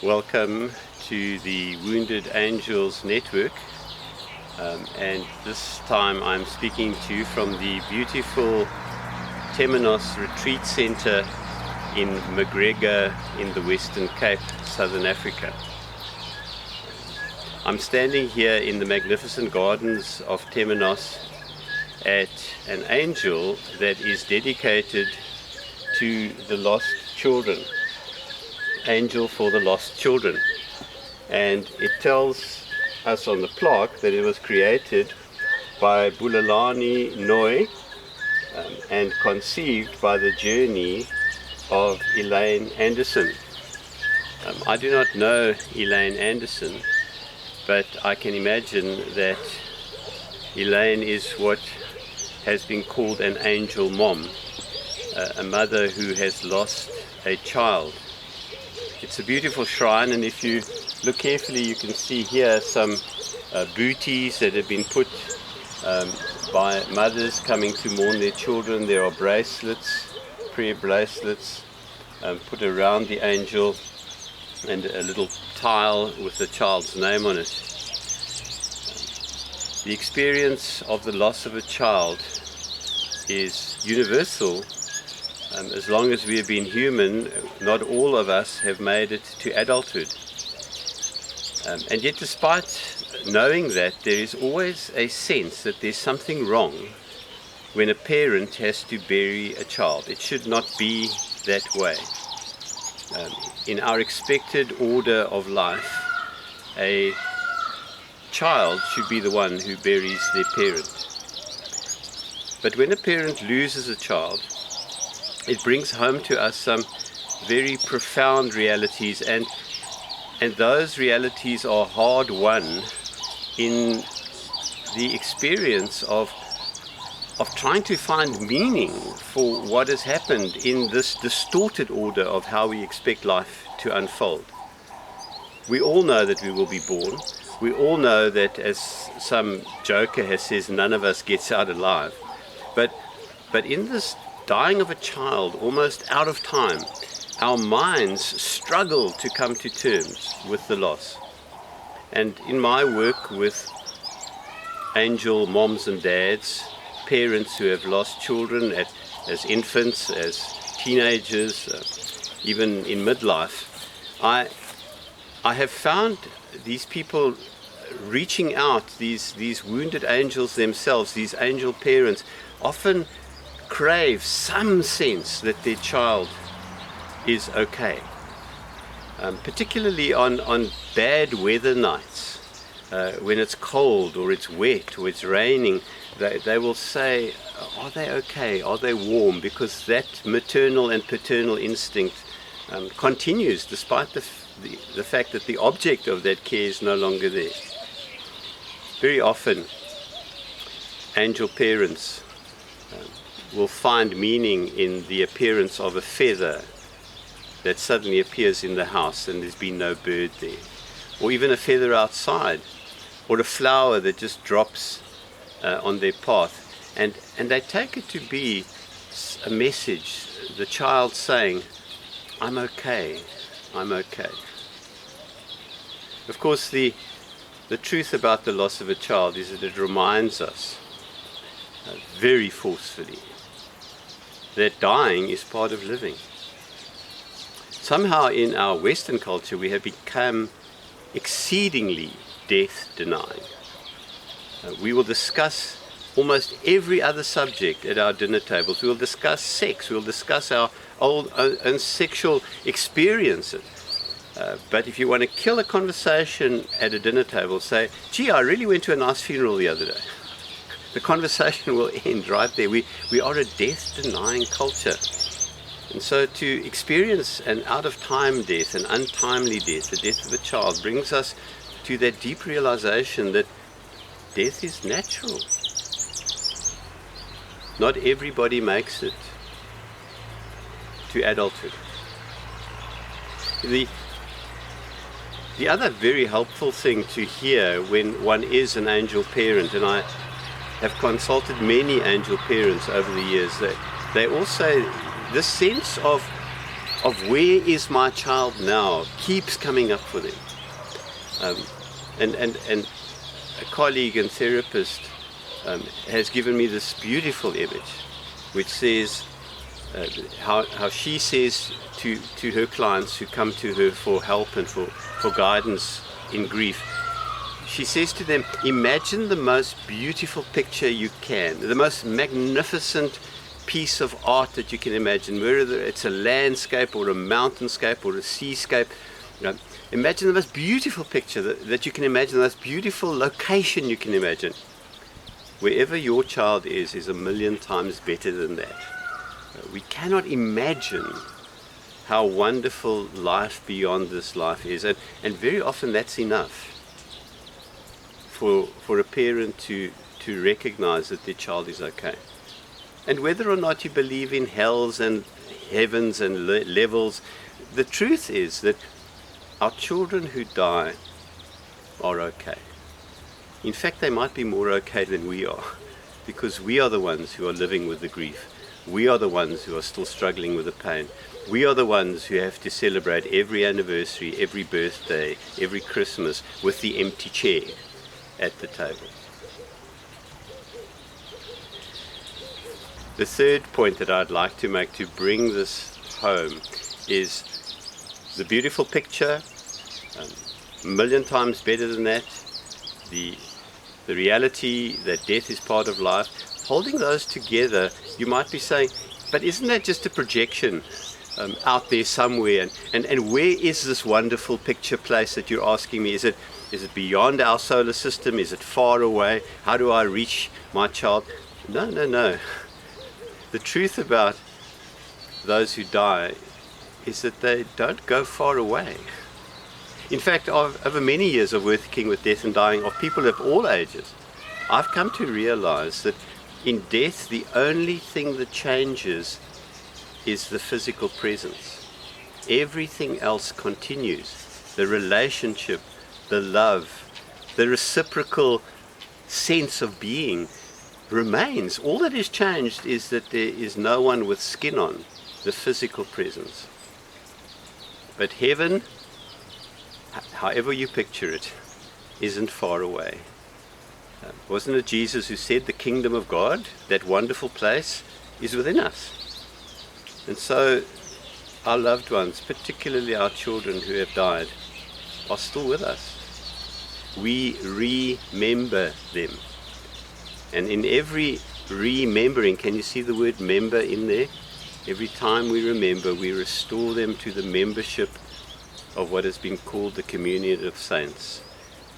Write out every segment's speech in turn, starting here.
Welcome to the Wounded Angels Network, and this time I'm speaking to you from the beautiful Temenos Retreat Center in McGregor in the Western Cape, Southern Africa. I'm standing here in the magnificent gardens of Temenos at an angel that is dedicated to the lost children. Angel for the Lost Children, and it tells us on the plaque that it was created by Bulelani Noy and conceived by the journey of Elaine Anderson. I do not know Elaine Anderson, but I can imagine that Elaine is what has been called an angel mom, a mother who has lost a child. It's a beautiful shrine, and if you look carefully you can see here some booties that have been put by mothers coming to mourn their children. There are bracelets, prayer bracelets put around the angel, and a little tile with the child's name on it. The experience of the loss of a child is universal. As long as we have been human, not all of us have made it to adulthood. And yet, despite knowing that, there is always a sense that there's something wrong when a parent has to bury a child. It should not be that way. In our expected order of life, a child should be the one who buries their parent. But when a parent loses a child, it brings home to us some very profound realities, and those realities are hard won in the experience of trying to find meaning for what has happened in this distorted order of how we expect life to unfold. We all know that we will be born. We all know that, as some joker has said, none of us gets out alive. But in this dying of a child, almost out of time, our minds struggle to come to terms with the loss. And in my work with angel moms and dads, parents who have lost children as infants, as teenagers, even in midlife, I have found these people reaching out, these wounded angels themselves, these angel parents, often crave some sense that their child is okay. Particularly on bad weather nights, when it's cold or it's wet or it's raining, they will say, are they okay? Are they warm? Because that maternal and paternal instinct continues despite the fact that the object of that care is no longer there. Very often, angel parents will find meaning in the appearance of a feather that suddenly appears in the house and there's been no bird there, or even a feather outside, or a flower that just drops on their path, and they take it to be a message, the child saying, I'm okay, I'm okay. Of course, the truth about the loss of a child is that it reminds us very forcefully that dying is part of living. Somehow in our Western culture we have become exceedingly death denying. We will discuss almost every other subject at our dinner tables. We will discuss sex, we will discuss our own sexual experiences. But if you want to kill a conversation at a dinner table, say, gee, I really went to a nice funeral the other day. The conversation will end right there. We are a death-denying culture. And so to experience an out-of-time death, an untimely death, the death of a child, brings us to that deep realization that death is natural. Not everybody makes it to adulthood. The other very helpful thing to hear when one is an angel parent, and I have consulted many angel parents over the years, that they all say this sense of of where is my child now keeps coming up for them. And a colleague and therapist has given me this beautiful image, which says how she says to her clients who come to her for help and for guidance in grief, she says to them, imagine the most beautiful picture you can, the most magnificent piece of art that you can imagine, whether it's a landscape or a mountainscape or a seascape. Imagine the most beautiful picture that you can imagine, the most beautiful location you can imagine. Wherever your child is a million times better than that. We cannot imagine how wonderful life beyond this life is, and very often that's enough for a parent to recognize that their child is okay. And whether or not you believe in hells and heavens and levels, the truth is that our children who die are okay. In fact, they might be more okay than we are, because we are the ones who are living with the grief. We are the ones who are still struggling with the pain. We are the ones who have to celebrate every anniversary, every birthday, every Christmas with the empty chair at the table. The third point that I'd like to make to bring this home is the beautiful picture, a million times better than that, the reality that death is part of life. Holding those together, you might be saying, but isn't that just a projection out there somewhere? And where is this wonderful picture place that you're asking me? Is it beyond our solar system? Is it far away? How do I reach my child? No. The truth about those who die is that they don't go far away. In fact, over many years of working with death and dying of people of all ages, I've come to realize that in death, the only thing that changes is the physical presence. Everything else continues. The relationship, the love, the reciprocal sense of being remains. All that is changed is that there is no one with skin on, the physical presence. But heaven, however you picture it, isn't far away. Wasn't it Jesus who said the kingdom of God, that wonderful place, is within us? And so our loved ones, particularly our children who have died, are still with us. We remember them. And in every remembering, can you see the word member in there? Every time we remember, we restore them to the membership of what has been called the communion of saints,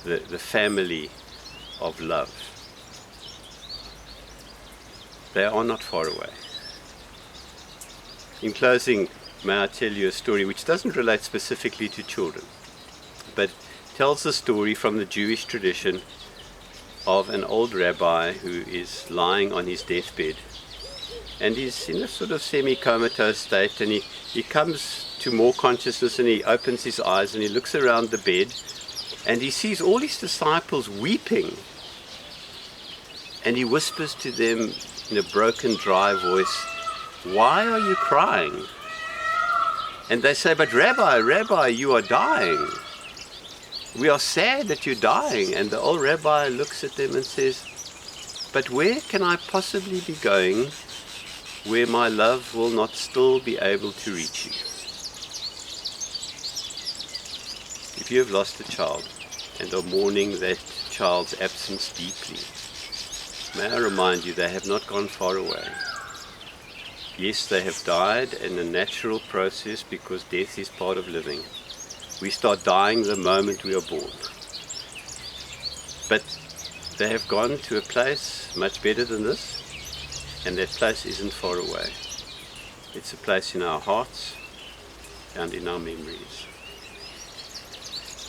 the family of love. They are not far away. In closing, may I tell you a story which doesn't relate specifically to children, but tells the story from the Jewish tradition of an old rabbi who is lying on his deathbed, and he's in a sort of semi-comatose state, and he comes to more consciousness, and he opens his eyes and he looks around the bed and he sees all his disciples weeping, and he whispers to them in a broken, dry voice, "Why are you crying?" And they say, "But Rabbi, you are dying. We are sad that you're dying." And the old rabbi looks at them and says, "But where can I possibly be going where my love will not still be able to reach you?" If you have lost a child and are mourning that child's absence deeply, may I remind you, they have not gone far away. Yes, they have died in a natural process, because death is part of living. We start dying the moment we are born. But they have gone to a place much better than this, and that place isn't far away. It's a place in our hearts and in our memories.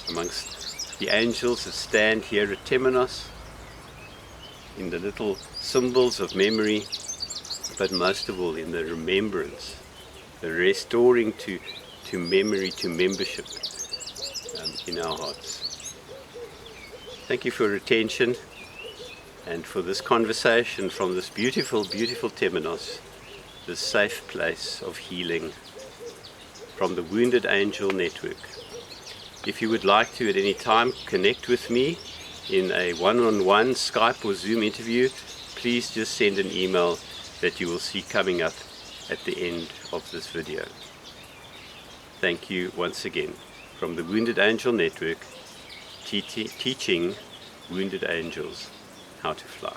Amongst the angels that stand here at Temenos, in the little symbols of memory, but most of all in the remembrance, the restoring to memory, to membership in our hearts. Thank you for your attention and for this conversation from this beautiful, beautiful Temenos, this safe place of healing from the Wounded Angel Network. If you would like to at any time connect with me in a one-on-one Skype or Zoom interview, please just send an email that you will see coming up at the end of this video. Thank you once again from the Wounded Angel Network, teaching wounded angels how to fly.